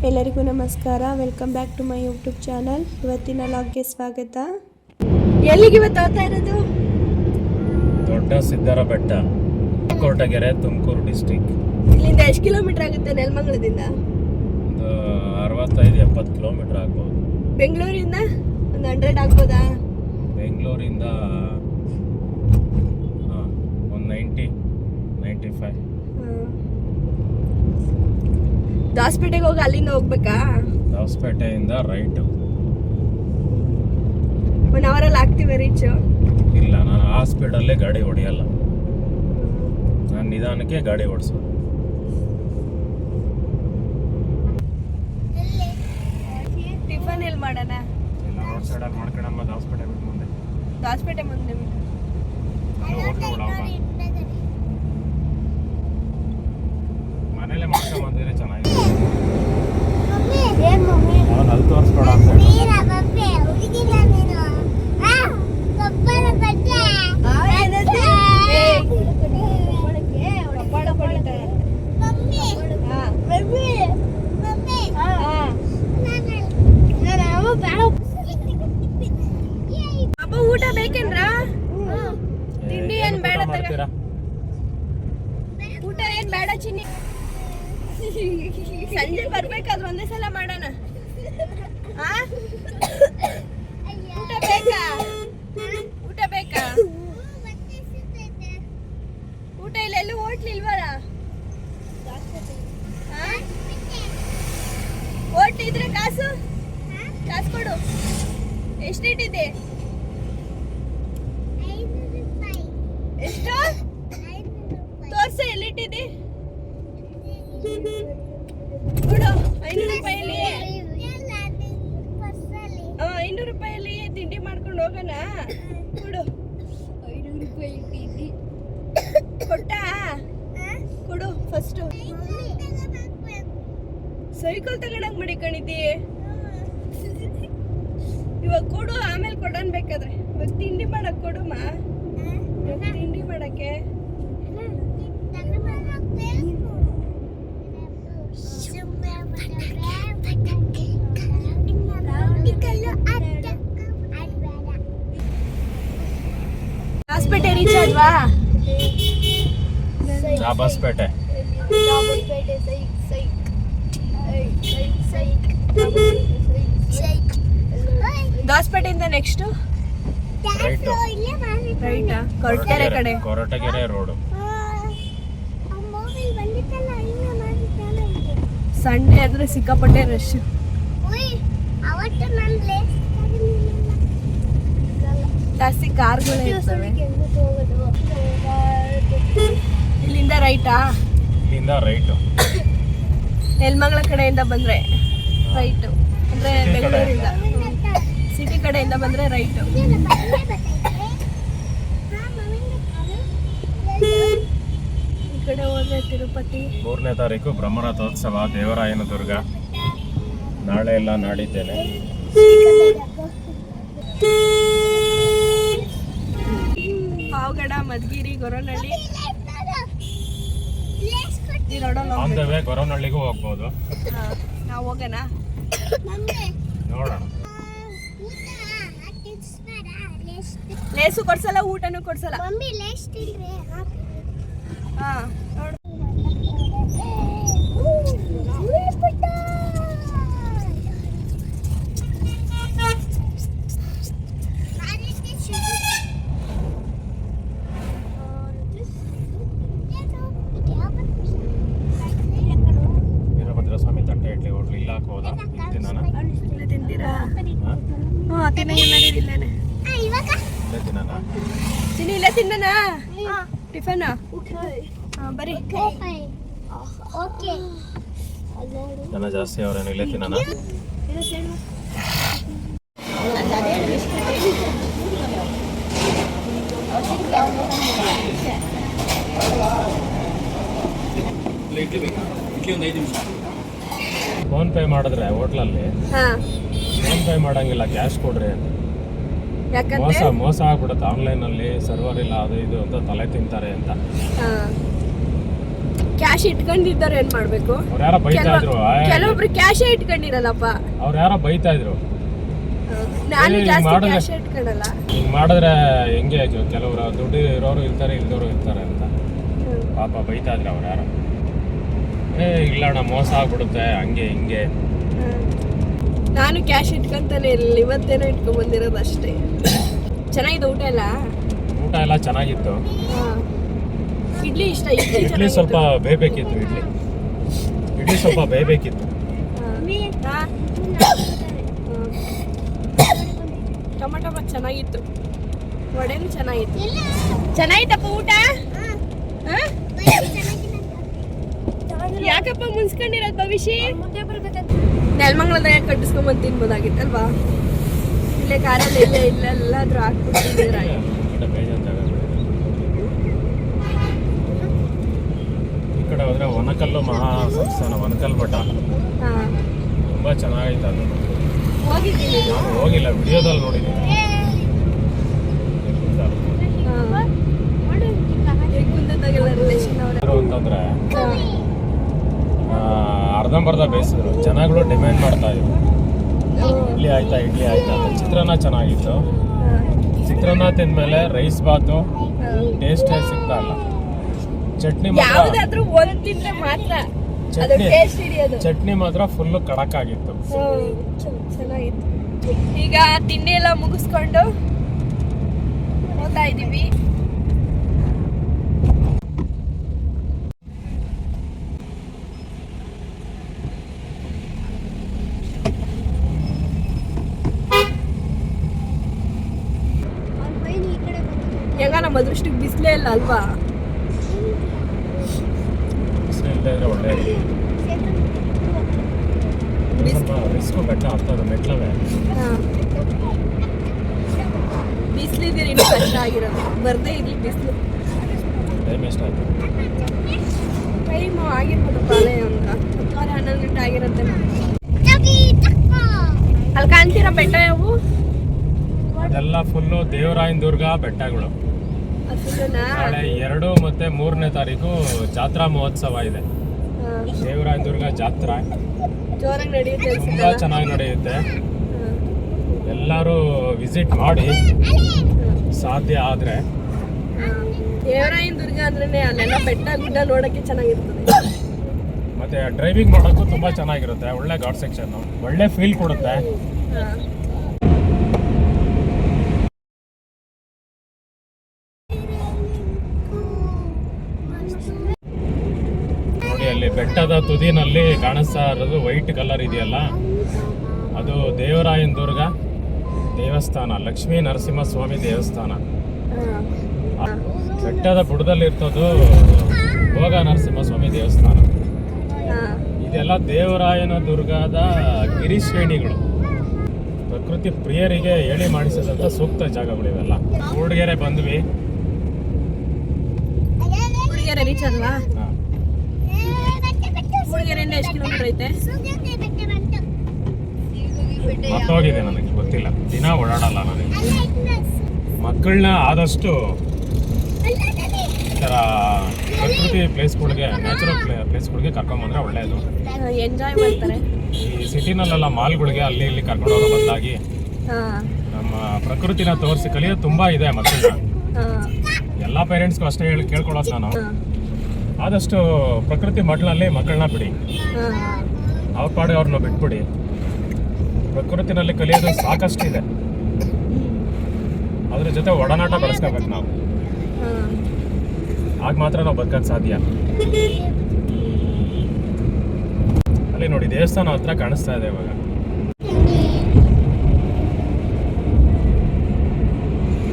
ಎಲ್ಲರಿಗೂ ನಮಸ್ಕಾರ. Welcome back to my YouTube channel. ಇವತ್ತಿನ ಲಾಗ್ಗೆ ಸ್ವಾಗತ. ಎಲ್ಲಿಗೆ ಇವತ್ತು ಹೋಗ್ತಾ ಇರೋದು? ದೊಡ್ಡ ಸಿದ್ದರ ಬೆಟ್ಟ, ಕೋಟಗೆರೆ, ತುಮಕೂರು ಡಿಸ್ಟಿಕ್. ಇಲ್ಲಿಂದ ಎಷ್ಟು ಕಿಲೋಮೀಟರ್ ಆಗುತ್ತೆ? ನೆಲಮಂಗಲದಿಂದ ಒಂದು 65-70 ಕಿಲೋಮೀಟರ್ ಆಗ್ಬೋದು. ಬೆಂಗಳೂರಿಂದ ಒಂದು 100 ಆಗ್ಬೋದಾ? ಬೆಂಗಳೂರಿಂದ ಒಂದು 90-95. ದಾಸಪೇಟೆಗೆ ಹೋಗಿ ಅಲ್ಲಿಂದ ಹೋಗ್ಬೇಕಾ? ದಾಸಪೇಟೆಯಿಂದ ರೈಟ್. 1 ಅವರಲ್ಲಿ ಆಗ್ತೀವಿ ರೀಚ್? ಇಲ್ಲ, ನಾನು ಆ ಸ್ಪೀಡಲ್ಲೇ ಗಾಡಿ ಹೊಡೆಯಲ್ಲ. ನಾನು ನಿಧಾನಕ್ಕೆ ಗಾಡಿ ಓಡಿಸೋದು. ಟಿಫನ್ ಎಲ್ಲಿ ಮಾಡೋಣ? ಇಲ್ಲ, ರೋಡ್ ಸೈಡಲ್ಲಿ ಮಾಡ್ಕೊಳಮ್ಮ. ದಾಸಪೇಟೆ ಬಿಟ್ಟು ಮುಂದೆ. ದಾಸಪೇಟೆ ಮುಂದೆ ಮನೇಲೆ ಮಾಡ್ಕೊಂಡು ಬಂದಿದ್ರೆ ಚೆನ್ನಾಗಿದೆ. ಅವನು ಅಲ್ಲಿ ತೋರಿಸ್ಕೊಡ ಅಂತ ಅಪ್ಪ, ಊಟ ಬೇಕೇನ್ರ? ತಿಂಡಿ ಏನ್ ಬೇಡ? ಊಟ ಏನ್ ಬೇಡ ಚಿನ್ನಿ? ಸಂಜೆ ಬರ್ಬೇಕಾದ್ರೆ ಒಂದೇ ಸಲ ಮಾಡೋಣ. ಊಟ ಬೇಕಾ? ಊಟ ಬೇಕಾ? ಊಟ ಇಲ್ಲ, ಎಲ್ಲೂ ಹೋಟ್ಲ್ ಇಲ್ವಲ್ಲ? ಹೋಟ್ಲ್ ಇದ್ರೆ ಕಾಸು ಕೊಡು. ಎಷ್ಟು ಇಟ್ಟಿದ್ದೆ? ಎಷ್ಟು ತೋರ್ಸ, ಎಲ್ಲಿಟ್ಟಿದ್ದೆ? ಕೊಡು. 500 ರೂಪಾಯಲ್ಲಿ 500 ರೂಪಾಯಲ್ಲಿ ತಿಂಡಿ ಮಾಡ್ಕೊಂಡು ಹೋಗೋಣ. ಕೊಡು. 500 ರೂಪಾಯಿ ತಿಂಡಿ ಕೊಟ್ಟಾ? ಕೊಡು ಫಸ್ಟು. ಸೈಕಲ್ ತಗೊಂಡಂಗ್ ಮಡಿಕೊಂಡಿದ್ದಿ. ಇವಾಗ ಕೊಡು, ಆಮೇಲೆ ಕೊಡೋಣ ಬೇಕಾದ್ರೆ. ಇವಾಗ ತಿಂಡಿ ಮಾಡಕ್ ಕೊಡುಮ್ಮ. ತಿಂಡಿ ಮಾಡಕ್ಕೆ ದಾಸಪೇಟೆ ರೀಚ್ ಆದ್ವಾ? ದಾಬಸ್ಪೇಟೆ. ದಾಸಪೇಟೆಯಿಂದ ನೆಕ್ಸ್ಟ್ ರೈಟಾ? ಕೊರಟಗೆರೆ ಕಡೆ. ಕೊರಟಗೆರೆ ರೋಡು. ಸಂಡೇ ಆದ್ರೆ ಸಿಕ್ಕಾಪಟ್ಟೆ ರಶ್. ಜಾಸ್ತಿ ಕಾರ್ಗಳೇ ಇರ್ತವೆ. ಇಲ್ಲಿಂದ ರೈಟಾ? ಇಲ್ಲಿಂದ ರೈಟು. ನೆಲಮಂಗಲ ಕಡೆಯಿಂದ ಬಂದ್ರೆ ರೈಟು, ಅಂದ್ರೆ ಬೆಂಗಳೂರಿಂದ ಸಿಟಿ ಕಡೆಯಿಂದ ಬಂದ್ರೆ ರೈಟು. ಈ ಕಡೆ ಹೋದ್ರೆ ತಿರುಪತಿ. 3ನೇ ತಾರೀಕು ಬ್ರಹ್ಮರಥೋತ್ಸವ, ದೇವರಾಯನ ದುರ್ಗ. ನಾಳೆ ಎಲ್ಲ ನಾಡಿದ್ದೇನೆ. Pavagada, Madhugiri, Goravanahalli. On the way ಗೊರವನಹಳ್ಳಿಗೂ ಹೋಗ್ಬೋದು. ನಾವು ಹೋಗೋಣ, ನೋಡೋಣ. ಲೇಸು ಕೊಡ್ಸಲ್ಲ, ಊಟನೂ ಕೊಡ್ಸಲ್ಲ. ಹಾ, ನೋಡು. ವೀರಭದ್ರ ಸ್ವಾಮಿ ತಟ್ಟೆ ಇಡ್ಲಿ ಹೋಟ್ಲು. ಇಲ್ಲ ಹಾಕೋದಾ? ಇಲ್ಲೇ ತಿಂತೀರಾ? ಹಾಂ, ತಿನ್ನಂಗಿಲ್ಲ ಇಲ್ಲೇನೆ. ಇಲ್ಲೇ ತಿನ್ನೋಣ. ತಿನ್ನಿ, ಇಲ್ಲೇ ತಿನ್ನೋಣ. ಟಿಫನ್ ಬರೀ. ಜನ ಜಾಸ್ತಿ ಅವ್ರೇನು, ಇಲ್ಲೇ ತಿನ್ನೋಣ. ಫೋನ್ ಪೇ ಮಾಡಿದ್ರೆ ಹೋಟ್ಲಲ್ಲಿ ಫೋನ್ ಪೇ ಮಾಡಂಗಿಲ್ಲ, ಕ್ಯಾಶ್ ಕೊಡ್ರಿ ಅಂತ. ಮೋಸ ಆಗ್ಬಿಡುತ್ತೆ. ಆನ್ಲೈನಲ್ಲಿ ಸರ್ವರ್ ಇಲ್ಲ, ಅದು ಇದು ಅಂತ ತಲೆ ತಿಂತಾರೆ ಅಂತ. ಕ್ಯಾಶ್ ಇಟ್ಕೊಂಡಿದ್ದವ್ರು ಏನ್ ಮಾಡ್ಬೇಕು? ಅವ್ರು ಯಾರೋ ಬೈತಾ ಇದ್ರು ಕೆಲವೊಬ್ರು ಕ್ಯಾಶೇ ಇಟ್ಕೊಂಡಿರಲ್ಲಪ್ಪ. ಅವ್ರು ಯಾರೋ ಬೈತಾ ಇದ್ರು ನಾನು ಹಿಂಗ್ ಜಾಸ್ತಿ ಮಾಡಿದ್ರೆ- ಕ್ಯಾಶ್ ಇಟ್ಕೊಳ್ಳಲ್ಲ. ಹಿಂಗ್ ಮಾಡಿದ್ರೆ ಹೆಂಗೆ ಕೆಲವರು ದುಡ್ಡು ಇರೋರು ಇರ್ತಾರೆ ಇಲ್ದವರು ಇರ್ತಾರೆ ಅಂತ ಪಾಪ ಬೈತಾ ಇದ್ರು ಅವ್ರು ಯಾರೋ. ಇಲ್ಲ ಅಣ್ಣ ಮೋಸ ಆಗ್ಬಿಡುತ್ತೆ ಹಂಗೆ ಹಿಂಗೆ. ನಾನು ಕ್ಯಾಶ್ ಇಟ್ಕೊಂತಾನೆ ಇರಲಿಲ್ಲ, ಇವತ್ತೇನೋ ಇಟ್ಕೊಂಡ್ ಬಂದಿರೋದು ಅಷ್ಟೇ. ಚೆನ್ನಾಗಿದೆ ಊಟ ಎಲ್ಲ? ಊಟ ಎಲ್ಲ ಚೆನ್ನಾಗಿತ್ತು. ಇಡ್ಲಿ ಇಷ್ಟ. ಇಡ್ಲಿ ಸ್ವಲ್ಪ ಬೇಯಬೇಕಿತ್ತು. ಇಡ್ಲಿ ಸ್ವಲ್ಪ ಬೇಯಬೇಕಿತ್ತು. ಟೊಮೆಟೊ ಬಾತ್ ಚೆನ್ನಾಗಿತ್ತು, ವಡೆನೂ ಚೆನ್ನಾಗಿತ್ತು. ಚೆನ್ನಾಗಿತ್ತಪ್ಪ ಊಟ? ಯಾಕಪ್ಪ ಮುನ್ಸ್ಕೊಂಡಿರೋದು ಭವಿಷ್ಯ? ನೆಲಮಂಗಲದಾಗ ಕಟ್ಟಿಸ್ಕೊಂಬಂದು ತಿನ್ಬೋದಾಗಿತ್ತಲ್ವಾ? ಇಲ್ಲೇ ಕಾರಲ್ಲಿ ಎಲ್ಲಾದ್ರೂ ಹಾಕ್ಬಿಟ್ಟಿದ್ದೀರ. ಈ ಕಡೆ ಹೋದ್ರೆ ವನಕಲ್ಲು ಮಹಾ ಸಂಸ್ಥಾನ, ವನಕಲ್ ಮಠ ತುಂಬಾ ಚೆನ್ನಾಗೈತೆ. ಅದು ಹೋಗಿದ್ದೀನಿ, ನಾನು ಹೋಗಿಲ್ಲ, ವಿಡಿಯೋದಲ್ಲಿ ನೋಡಿದ್ದೀನಿ. ರಿಲೇಷನ್ ಅವರು ಅಂತಂದ್ರೆ ಅರ್ಧಂಬರ್ಧ ಬೇಯಿಸಿದ್ರು, ಜನಗಳು ಡಿಮ್ಯಾಂಡ್ ಮಾಡ್ತಾ ಇದ್ರು ಇಡ್ಲಿ ಆಯ್ತಾ ಅಂತ. ಚಿತ್ರಾನ್ನ ಚೆನ್ನಾಗಿತ್ತು. ಚಿತ್ರಾನ್ನ ತಿಂದ್ಮೇಲೆ ರೈಸ್ ಬಾತು ಟೇಸ್ಟೇ ಸಿಗ್ತಾ ಇಲ್ಲ. ಚಟ್ನಿ ಯಾವ್ದಾದ್ರೂ ಒಂದ್ ತಿಂದ್ರೆ ಮಾತ್ರ ಅದು ಟೇಸ್ಟ್ ಹಿಡಿಯೋದು. ಚಟ್ನಿ ಮಾತ್ರ ಫುಲ್ ಕಡಕ್ ಆಗಿತ್ತು. ಚೆನ್ನಾಗಿತ್ತು. ಈಗ ತಿಂಡಿ ಎಲ್ಲ ಮುಗಿಸ್ಕೊಂಡು ಹೋಗ್ತಾ ಇದೀವಿ. ಹೆಂಗ ನಮ್ಮ ಅದೃಷ್ಟಕ್ಕೆ ಬಿಸಿಲೇ ಇಲ್ಲ ಅಲ್ವಾ? ಒಳ್ಳೆ ರಿಸ್ಕು ಬೆಟ್ಟ ಆಗ್ತದೆ ಮೆಟ್ಲವೇ. ಬಿಸಿಲಿದ್ದೀರಿ ಇನ್ನೂ ಕಷ್ಟ ಆಗಿರೋದು, ಬರ್ದೇ ಇರ್ಲಿ ಬಿಸಿಲು. ಟೈಮ್ ಎಷ್ಟಾಯ್ತು? ಟೈಮು ಆಗಿರ್ಬೋದು ಪಾಲೆ ಅಂತ 11 ಗಂಟೆ ಆಗಿರುತ್ತೆ. ಅಲ್ಲಿ ಕಾಣ್ತೀರಾ ಬೆಟ್ಟ ಯಾವು? ಅದೆಲ್ಲ ಫುಲ್ಲು ದೇವರಾಯನ ದುರ್ಗ ಬೆಟ್ಟಗಳು. ನಾಳೆ 2 ಮತ್ತು 3ನೇ ತಾರೀಕು ಜಾತ್ರಾ ಮಹೋತ್ಸವ ಇದೆ. ದೇವರಾಯನ ದುರ್ಗ ಜಾತ್ರಾ ಜೋರಾಗಿ ನಡೆಯುತ್ತೆ, ತುಂಬಾ ಚೆನ್ನಾಗಿ ನಡೆಯುತ್ತೆ. ಎಲ್ಲರೂ ವಿಸಿಟ್ ಮಾಡಿ ಸಾಧ್ಯ ಆದ್ರೆ. ದೇವರಾಯನ ದುರ್ಗ ಅಂದ್ರೆ ಅಲ್ಲೆಲ್ಲ ಬೆಟ್ಟ ಗುಡ್ಡ ನೋಡಕ್ಕೆ ಚೆನ್ನಾಗಿರ್ತದೆ. ಮತ್ತೆ ಡ್ರೈವಿಂಗ್ ಮಾಡೋಕ್ಕೂ ತುಂಬಾ ಚೆನ್ನಾಗಿರುತ್ತೆ. ಒಳ್ಳೆ ಗಾಡ್ ಸೆಕ್ಷನ್, ಒಳ್ಳೆ ಫೀಲ್ ಕೊಡುತ್ತೆ. ನೋಡಿ ಅಲ್ಲಿ ಬೆಟ್ಟದ ತುದಿನಲ್ಲಿ ಕಾಣಿಸ್ತಾ ಇರೋದು ವೈಟ್ ಕಲರ್ ಇದೆಯಲ್ಲ, ಅದು ದೇವರಾಯನ ದುರ್ಗ ದೇವಸ್ಥಾನ, ಲಕ್ಷ್ಮೀ ನರಸಿಂಹಸ್ವಾಮಿ ದೇವಸ್ಥಾನ. ಬೆಟ್ಟದ ಬುಡದಲ್ಲಿ ಇರ್ತದ್ದು ಭೋಗ ನರಸಿಂಹಸ್ವಾಮಿ ದೇವಸ್ಥಾನ. ಇದೆಲ್ಲ ದೇವರಾಯನ ದುರ್ಗದ ಗಿರಿಶ್ರೇಣಿಗಳು. ಪ್ರಕೃತಿ ಪ್ರಿಯರಿಗೆ ಹೇಳಿ ಮಾಡಿಸಿದಂಥ ಸೂಕ್ತ ಜಾಗಗಳು ಇವೆಲ್ಲ. ಮೂಡಿಗೆರೆ ಬಂದ್ವಿ. ಮೂಡಿಗೆರೆ ರೀಚ್ ಅಲ್ವಾ? ಮೂಡಿಗೆರೆಯಿಂದ ಎಷ್ಟು ಕಿಲೋಮೀಟರ್ ಐತೆ? ಮತ್ತೋಗಿದೆ, ನನಗೆ ಗೊತ್ತಿಲ್ಲ, ದಿನ ಓಡಾಡಲ್ಲ ನನಗೆ. ಮಕ್ಕಳನ್ನ ಆದಷ್ಟು ಈ ಥರ ಪ್ರಕೃತಿ ಪ್ಲೇಸ್ಗಳಿಗೆ, ನ್ಯಾಚುರಲ್ ಪ್ಲೇಸ್ಗಳಿಗೆ ಕರ್ಕೊಂಬಂದ್ರೆ ಒಳ್ಳೆಯದು. ಎಂಜಾಯ್ ಮಾಡ್ತಾರೆ. ಈ ಸಿಟಿನಲ್ಲೆಲ್ಲ ಮಾಲ್ಗಳಿಗೆ ಅಲ್ಲಿ ಇಲ್ಲಿ ಕರ್ಕೊಂಡು ಹೋಗೋ ಬದಲಾಗಿ ನಮ್ಮ ಪ್ರಕೃತಿನ ತೋರಿಸಿ ಕಲಿಯೋದು ತುಂಬಾ ಇದೆ ಮಕ್ಕಳನ್ನ. ಎಲ್ಲ ಪೇರೆಂಟ್ಸ್ಗೂ ಅಷ್ಟೇ ಕೇಳ್ಕೊಳ್ಳೋದು ನಾನು, ಆದಷ್ಟು ಪ್ರಕೃತಿ ಮಡ್ಲಲ್ಲಿ ಮಕ್ಕಳನ್ನ ಬಿಡಿ, ಅವ್ರ ಪಾಡಿಗೆ ಅವ್ರನ್ನ ಬಿಟ್ಬಿಡಿ. ಪ್ರಕೃತಿನಲ್ಲಿ ಕಲಿಯೋದು ಸಾಕಷ್ಟಿದೆ, ಅದ್ರ ಜೊತೆ ಒಡನಾಟ ಬೆಳೆಸ್ಕೋಬೇಕು ನಾವು. ಆಗ ಮಾತ್ರ ನಾವು ಬದುಕೋದು ಸಾಧ್ಯ. ಅಲ್ಲಿ ನೋಡಿ ದೇವಸ್ಥಾನ ಹತ್ರ ಕಾಣಿಸ್ತಾ ಇದೆ ಇವಾಗ.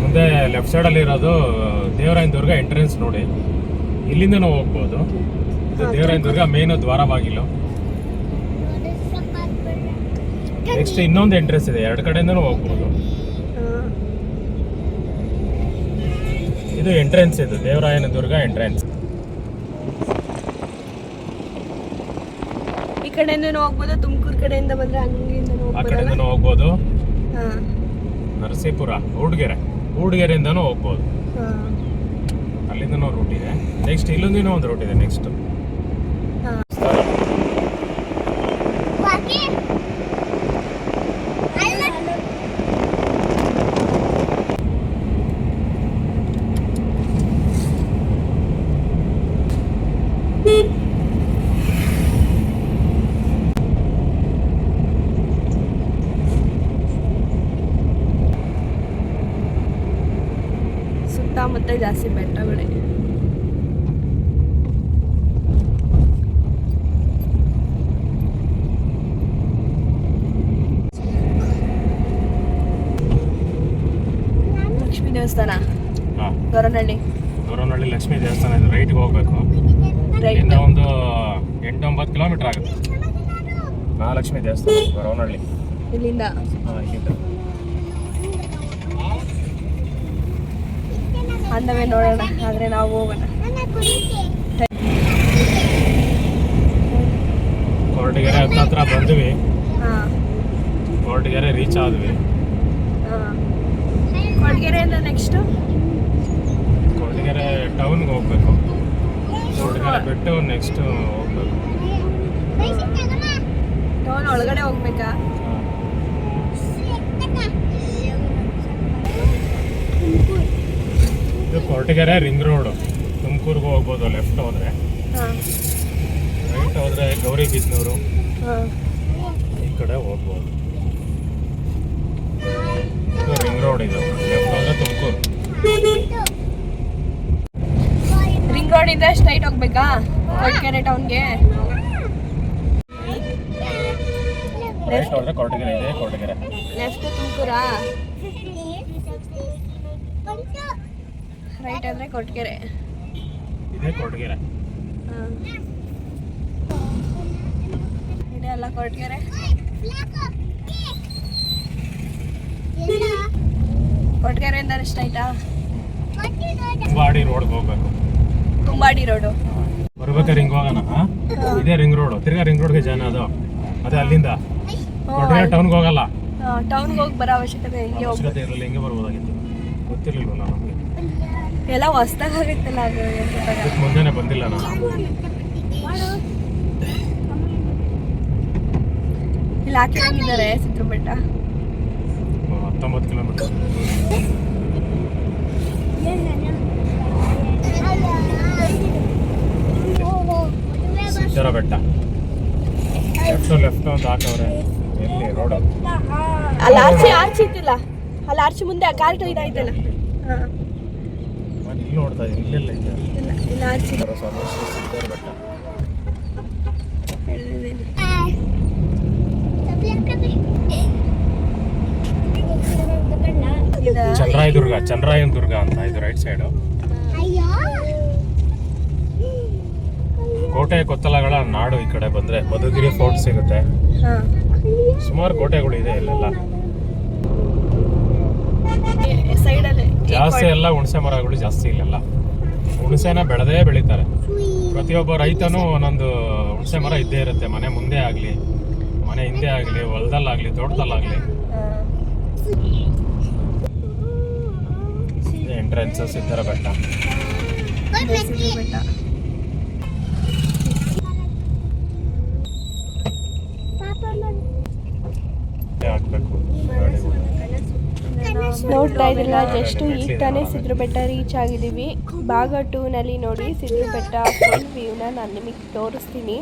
ಮುಂದೆ ಲೆಫ್ಟ್ ಸೈಡಲ್ಲಿ ಇರೋದು ದೇವರಾಯನ ದುರ್ಗ ಎಂಟ್ರೆನ್ಸ್ ನೋಡಿ, ಇಲ್ಲಿಂದನೂ ಹೋಗ್ಬೋದು. ಇದು ದೇವರಾಯನ ದುರ್ಗ ಮೇನ್ ದ್ವಾರ ಬಾಗಿಲು. ನೆಕ್ಸ್ಟ್ ಇನ್ನೊಂದು ಎಂಟ್ರೆನ್ಸ್ ಇದೆ, 2 ಕಡೆಯಿಂದನೂ ಹೋಗ್ಬೋದು. ಇದು ಎಂಟ್ರೆನ್ಸ್, ಇದು ದೇವರಾಯನ ದುರ್ಗ ಎಂಟ್ರೆನ್ಸ್. ಈ ಕಡೆಯಿಂದನೂ ಹೋಗ್ಬೋದು, ತುಮಕೂರು ಕಡೆಯಿಂದ ಬಂದ್ರೆ ಆ ಕಡೆಯಿಂದನೂ ಹೋಗ್ಬೋದು. ನರಸೀಪುರ, ಊಡ್ಗೆರೆಯಿಂದನೂ ಹೋಗ್ಬೋದು, ಅಲ್ಲಿಂದನೂ ರೂಟ್ ಇದೆ. ನೆಕ್ಸ್ಟ್ ಇಲ್ಲೊಂದಿನೂ ಒಂದು ರೂಟ್ ಇದೆ. ನೆಕ್ಸ್ಟ್ ಸುತ್ತಮುತ್ತ ಜಾಸ್ತಿ ಬೆಟ್ಟಗಳೇ. ಲಕ್ಷ್ಮೀ ದೇವಸ್ಥಾನ ಗೊರವನಹಳ್ಳಿ. ಗೊರವನಹಳ್ಳಿ ಲಕ್ಷ್ಮೀ ದೇವಸ್ಥಾನ ಇದು. ರೈಟ್ಗೆ ಹೋಗ್ಬೇಕು. ರೈಟ್ ಇಲ್ಲಿಂದ ಒಂದು 8-9 ಕಿಲೋಮೀಟರ್ ಆಗುತ್ತೆ ಮಹಾಲಕ್ಷ್ಮಿ ದೇವಸ್ಥಾನ ಗೊರವನಹಳ್ಳಿ. ಇಲ್ಲಿಂದ ಇಲ್ಲಿಂದ ಅಂದವೇ ನೋಡೋಣ, ಆದರೆ ನಾವು ಹೋಗೋಣ. ಕೊರಟಗೆರೆ ಹತ್ರ ಬಂದ್ವಿ. ಹಾಂ ಕೊರಟಗೆರೆ ರೀಚ್ ಆದ್ವಿ. ಹಾಂ ಕೊರಟಗೆರೆಯಿಂದ ನೆಕ್ಸ್ಟು ಕೊರಟಗೆರೆ ಟೌನ್ಗೆ ಹೋಗ್ಬೇಕು. ಕೊರಟಗೆರೆ ಬಿಟ್ಟು ನೆಕ್ಸ್ಟ್ ಹೋಗ್ಬೇಕು. ಟೌನ್ ಒಳಗಡೆ ಹೋಗ್ಬೇಕಾ? ಇದು ಕೊರಟಗೆರೆ ರಿಂಗ್ ರೋಡು. ತುಮಕೂರ್ಗೆ ಹೋಗ್ಬೋದು ಲೆಫ್ಟ್ ಹೋದ್ರೆ. ಹಾಂ ರೈಟ್ ಹೋದ್ರೆ ಗೌರಿಬಿದನೂರು ಹಾಂ ಈ ಕಡೆ ಹೋಗ್ಬೋದು. ಇದು ರಿಂಗ್ ರೋಡ್. ಇದು ಲೆಫ್ಟ್ ಹೋದ್ರೆ ತುಮಕೂರು. ರಿಂಗ್ ರೋಡಿಂದ ಸ್ಟ್ರೈಟ್ ಹೋಗ್ಬೇಕಾ ಕೊರಟಗೆರೆ ಟೌನ್ಗೆ? ರೈಟ್ ಹೋದ್ರೆ ಕೊರಟಗೆರೆ ಇದೆ. ಕೊರಟಗೆರೆ ಲೆಫ್ಟ್ ತುಮಕೂರಾ? ರೈಟ್ ಅಂದರೆ ಕೊರಟಗೆರೆ. ಇದೆ ಕೊರಟಗೆರೆ. ಹಾಂ ಇದೆ ಅಲ್ಲ ಕೊರಟಗೆರೆ. ಕೊರಟಗೆರೆಯಿಂದ ಸ್ಟ್ರೈಟಾ? ಬಾಡಿ ರೋಡ್ಗೆ ಹೋಗ್ಬೇಕು. ತುಂಬಾಡಿ ರೋಡು. ಬರ್ಬೇಕಾದ್ರೆ ಹಿಂಗೆ ಹೋಗೋಣ. ಇದೇ ರಿಂಗ್ ರೋಡು. ತಿರ್ಗಾ ರಿಂಗ್ ರೋಡ್ಗೆ ಜಾನ ಅದು. ಅದೇ ಅಲ್ಲಿಂದ ಕೊರಟಗೆರೆ ಟೌನ್ಗೆ ಹೋಗಲ್ಲ. ಟೌನ್ಗೆ ಹೋಗಿ ಬರೋ ಅವಶ್ಯಕತೆ ಹಿಂಗೆ ಹೋಗ್ಬೇಕು. ಅವಶ್ಯಕತೆ ಇರಲಿಲ್ಲ. ಹಿಂಗೆ ಬರ್ಬೋದಾಗಿತ್ತು. ಗೊತ್ತಿರಲಿಲ್ವಲ್ಲ ನಮಗೆ. ಎಲ್ಲ ಹೊಸ್ದಾಗತ್ತಲ್ಲ ಅದು. ಇದಕ್ಕೆ ಮುಂದೆನೇ ಬಂದಿಲ್ಲ ನಾನು. ಇಲ್ಲಿ ಹಾಕಿರಂಗಿದ್ದಾರೆ ಸಿದ್ರು ಬೆಟ್ಟ. 19 ಕಿಲೋಮೀಟರ್. ಸಿದ್ದರ ಬೆಟ್ಟ. ಲೆಫ್ಟ್ ಅಂತ ಹಾಕವ್ರೆ. ಎಲ್ಲಿ ರೋಡ್? ಅಲ್ಲಿ ಆರ್ಚಿ ಇತ್ತಿಲ್ಲ. ಅಲ್ಲಿ ಆರ್ಚಿ ಮುಂದೆ ಕಾರ್ಟ್ ಇದಾಯ್ತಲ್ಲ. ಹಾಂ ನಾನು ಇಲ್ಲಿ ನೋಡ್ತಾ ಇದ್ದೀನಿ. ಇಲ್ಲೆಲ್ಲ ಇದೆ. ಇಲ್ಲ ಆರ್ಚಿ ಸಿದ್ದರ ಬೆಟ್ಟ. ಚಂದ್ರಾಯನ ದುರ್ಗ ಅಂತ ಇದು ರೈಟ್ ಸೈಡು. ಕೋಟೆ ಕೊತ್ತಲಗಳ ನಾಡು. ಈ ಕಡೆ ಬಂದ್ರೆ ಮಧುಗಿರಿ ಫೋರ್ಟ್ ಸಿಗುತ್ತೆ. ಸುಮಾರು ಕೋಟೆಗಳು ಇದೆ ಇಲ್ಲೆಲ್ಲ. ಸೈಡಲ್ಲಿ ಜಾಸ್ತಿ ಎಲ್ಲ ಹುಣಸೆ ಮರಗಳು ಜಾಸ್ತಿ ಇಲ್ಲೆಲ್ಲ. ಹುಣಸೆನ ಬೆಳೀತಾರೆ. ಪ್ರತಿಯೊಬ್ಬ ರೈತನೂ ಒಂದೊಂದು ಹುಣಸೆ ಮರ ಇದ್ದೇ ಇರುತ್ತೆ. ಮನೆ ಮುಂದೆ ಆಗಲಿ, ಮನೆ ಹಿಂದೆ ಆಗಲಿ, ಹೊಲದಲ್ಲಾಗಲಿ, ತೋಟದಲ್ಲಾಗಲಿ. ಎಂಟ್ರೆನ್ಸ್ ಸಿದ್ದರ ಬೆಟ್ಟ. ಹಾಕ್ಬೇಕು. ನೋಡ್ತಾ ಇದ್ದಿಲ್ಲ, ಜಸ್ಟ್ ಈಗ ತಾನೇ ಸಿದ್ರು ಬೆಟ್ಟ ರೀಚ್ ಆಗಿದ್ದೀವಿ. ಭಾಗ 2ನಲ್ಲಿ ನೋಡಿ ಸಿದ್ರು ಬೆಟ್ಟ ಫುಲ್ ವ್ಯೂನ ನಾನು ನಿಮಗೆ ತೋರಿಸ್ತೀನಿ.